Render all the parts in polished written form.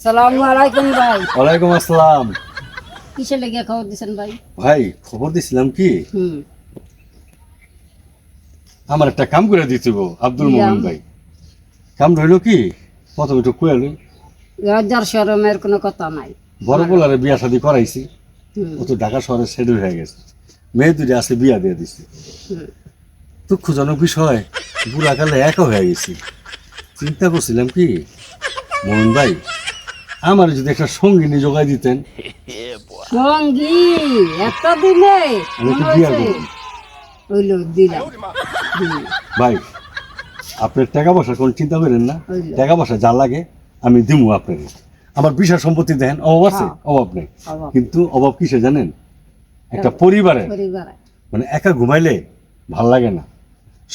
আসসালামু আলাইকুম ভাই। ওয়ালাইকুম আসসালাম। কিসের লেগে খবর দিছেন ভাই? ভাই খবর দিছিলাম কি আমার একটা কাম করে দিতে গো আব্দুল মোমিন ভাই। কাম রইল কি প্রথমে একটু কুয়ালি লজ্জার শরমের কোনো কথা নাই। বড় পোলারে বিয়া শাদি করাইছি, হুম, ও তো ঢাকা শহরে সেটেল হয়ে গেছে, মেয়ে দুটো আছে বিয়া দিয়ে দিছি। হুম। দুঃখজনক বিষয় বুড়া কালে একা হয়ে গেছি। চিন্তা করছিলাম কি মোমিন ভাই আমার যদি একটা সঙ্গিনী জোগাই দিতেন, সঙ্গী এত দিনে আমি মনে একটু বিয়া হয়েছে? করব। হইল দিলাম দিলাম। ভাই আপনার টাকা পয়সা কোন চিন্তা করেন না, হইলো। টাকা পয়সা যা লাগে আমি দিমু আপনার। আমার বিশাল সম্পত্তি দেখেন, অভাব আছে? হ্যাঁ। অভাব নেই। অভাব। কিন্তু অভাব কিসে জানেন? একটা পরিবারে পরিবারে মানে একা ঘুমাইলে ভাল লাগে না।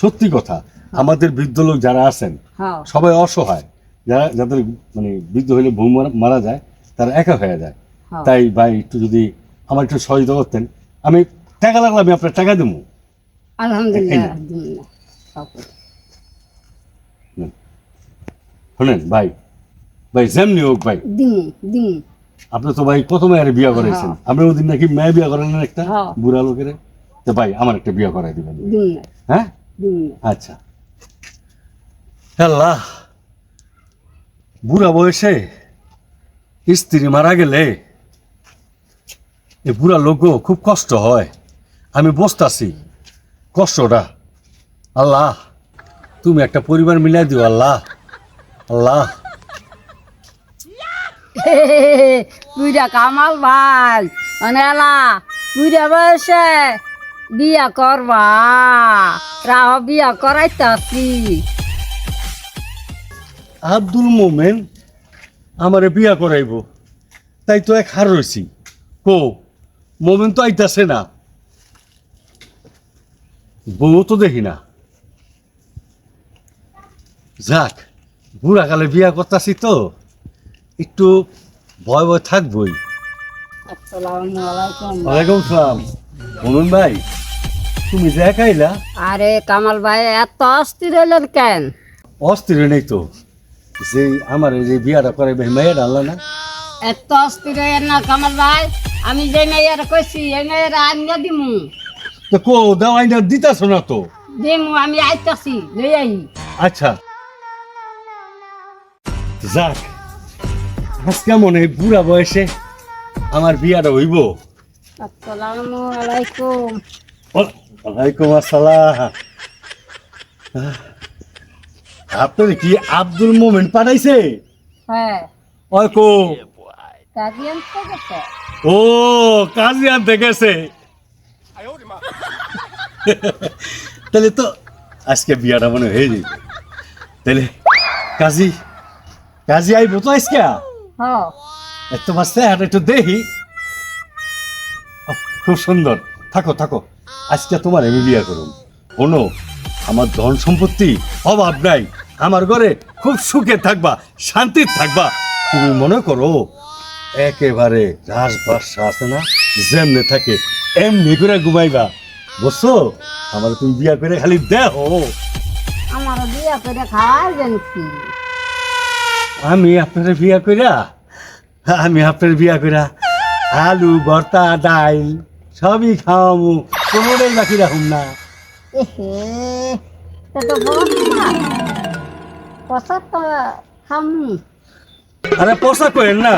সত্যি কথা, আমাদের বৃদ্ধ লোক যারা আছেন হ্যাঁ সবাই অসহায়, যাদের মানে বৃদ্ধ হইলে বউ মারা যায় তারা একা হয়ে যায়। হ্যাঁ। তাই ভাই একটু যদি আমার একটু সহযোগিতা করতেন, আমি টাকা লাগলে আমি আপনার টাকা দেবো। আলহামদুলিল্লাহ এই না। আলহামদুলিল্লাহ। সব কিছু। শোনেন ভাই, ভাই যেমনি হোক ভাই, দিমু দিমু। আপনি তো ভাই কত মেয়ের বিয়া করাইছেন, আপনি ওদিন নাকি মেয়ে বিয়া করেন একটা হ্যাঁ। বুড়া লোকের। তো ভাই আমার একটা বিয়া করাই দিবেন। দিমু না হ্যাঁ দিমু না। আচ্ছা। আল্লাহ, বুড়া বয়সে স্ত্রী মারা গেলে এই বুড়া লোক খুব কষ্ট হয়, আমি বসতাছি কষ্টটা। আল্লাহ তুমি একটা পরিবার মিলাই দিও আল্লাহ। আল্লাহ বুইরা কামাল ভাই অনেলা বুইরা বয়সে বিয়া করবা, রাহ বিয়া করাইতাছি। আব্দুল মোমেন আমারে বিয়া করাইব, তাই তো এক হার রয়েছি। কো মোমেন তো আইতাছে না, বউ তো দেখি না। যাক, বুড়াকালে বিয়া করতাছি তো একটু ভয় ভয় থাকবই। আসসালামু আলাইকুম। ওয়ালাইকুম সালাম। মোমেন ভাই তুমি যে একাইলা, আরে কামাল ভাই এত অস্থির হইলেন কেন? অস্থির নেই তো, যে আমার এই যে বিয়াটা করাইবে মেয়ের আনলা না। এত অস্থির হইয়েন না কামাল ভাই, আমি যে মেয়ের কইছি এই মেয়ের আনিয়া দিমু। তো কো দাও আইনা দিতাছ না তো। দিমু আমি আইতাছি লই আই। আচ্ছা যাক, আজকে মনে হয় বুড়া বয়সে আমার বিয়াটা হইব। আসসালামু আলাইকুম। ওয়ালাইকুম আসসালাম। আপনার কি আব্দুল মোমেন পাঠাইছে? হ্যাঁ ওই কো, কাজী আনতে গেছে। ও কাজী আনতে গেছে। তাহলে তো আজকে বিয়াটা মনে হয়ে যাবে। তাহলে কাজী কাজী আইব তো আজকে। হ্যাঁ তোমার চেহারা একটু দেখি। খুব সুন্দর, থাকো থাকো, আজকে তোমার আমি বিয়া করুন। শোনো, আমার ধন সম্পত্তি অভাব নাই, আমার ঘরে খুব সুখে থাকবা, শান্তির থাকবা। তুমি মনে করো একেবারে রাজবাসা আছে না, যেমনে থাকে এমনি করে ঘুমাইবা, বুঝছো? আমার তুমি বিয়া করে খালি দেখো। আমার বিয়া করে খাইবেন কি? আমি আপনার বিয়া কইরা আলু ভর্তা ডাইল সবই খাওয়ামু, কোনোটাই বাকি রাখুন না। এহে তা তো বলছিলাম কথা তো খামু। আরে পোষা করেন না,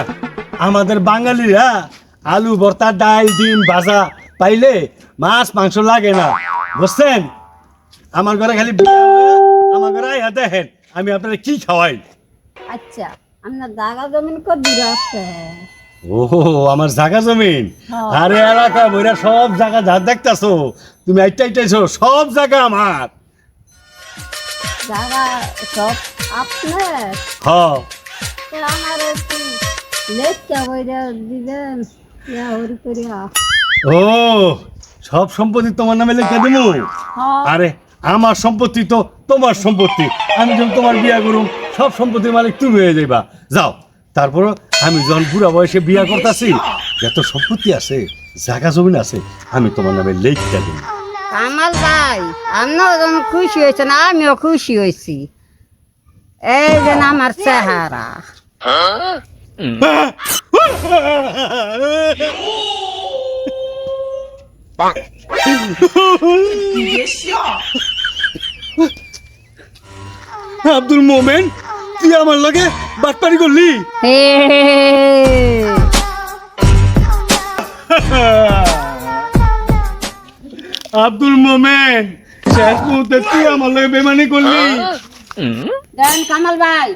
আমাদের বাঙালিরা আলু ভর্তা ডাইল ডিম ভাজা পাইলে মাছ মাংস লাগে না, বুঝছেন? আমার ঘরে খালি বিয়া হইয়া আমার ঘরে আইয়া দেখেন আমি আপনারা কি খাওয়াই। আচ্ছা আপনার জায়গা জমিন কত দূর আছে? ও আমার জায়গা জমিন, হ্যাঁ। আরে এলাকা বইরা সব জায়গা যা দেখতাছো তুমি আইটাইছো, সব জায়গা আমার। জায়গা সব আপনার? হ্যাঁ তো আমার একটু লেটটা বইরা দিবেন ইয়া হরি করিয়া। ও সব সম্পত্তি তোমার নামে লিখে দেবো? হ্যাঁ আরে আমার সম্পত্তি তো তোমার সম্পত্তি, আমি যখন তোমার বিয়া করুম সব সম্পত্তির মালিক তুমি হয়ে যাইবা। যাও, তারপর আমি যখন বুড়া বয়সে বিয়া করতেছি যত সম্পত্তি আছে জায়গা জমিন আছে আমি তোমার নামে লিখে দেবো। কামাল ভাই আপনিও যেন খুশি হয়েছেন আমিও খুশি হয়েছি। এই যে আমার চেহারা আব্দুল মোমেন তুই আমার লগে বাটপারি করলি? হে আব্দুল মোমেন শেষ মুহূর্তে তুই আমার লগে বেমানি করলি? দেন কামাল ভাই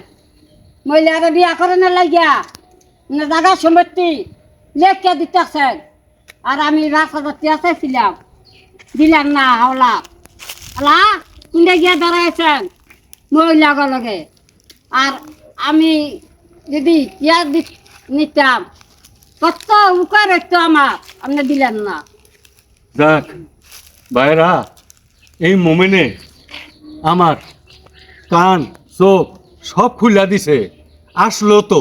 মহিলারা বিয়া করে না লাগিয়া না জায়গা সম্পত্তি লেখা দিতেছেন আর আমি ৫,০০০ চাইছিলাম দিলাম না হাওলা আলা কুন্ডে গিয়া দাঁড়াইছেন মহিলাগ লগে আর আমি যদি ইয়া নিতাম কত উকার হইতো আমার আপনি দিলেন না। যাক ভাইরা, এই মোমেনে আমার কান চোখ সব খুলে দিছে। আসলো তো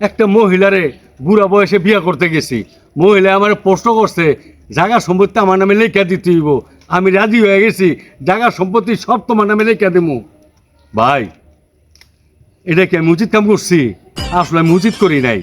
একটা মহিলারে বুড়া বয়সে বিয়া করতে গেছি, মহিলা আমার প্রশ্ন করছে জায়গা সম্পত্তি আমার নামে লেখা দিতে হইব। আমি রাজি হয়ে গেছি, জায়গা সম্পত্তি সব তোমার নামে লেখা দেবো। ভাই এটা কি আমি উচিত কাম করছি? আসলে আমি উচিত করি নাই।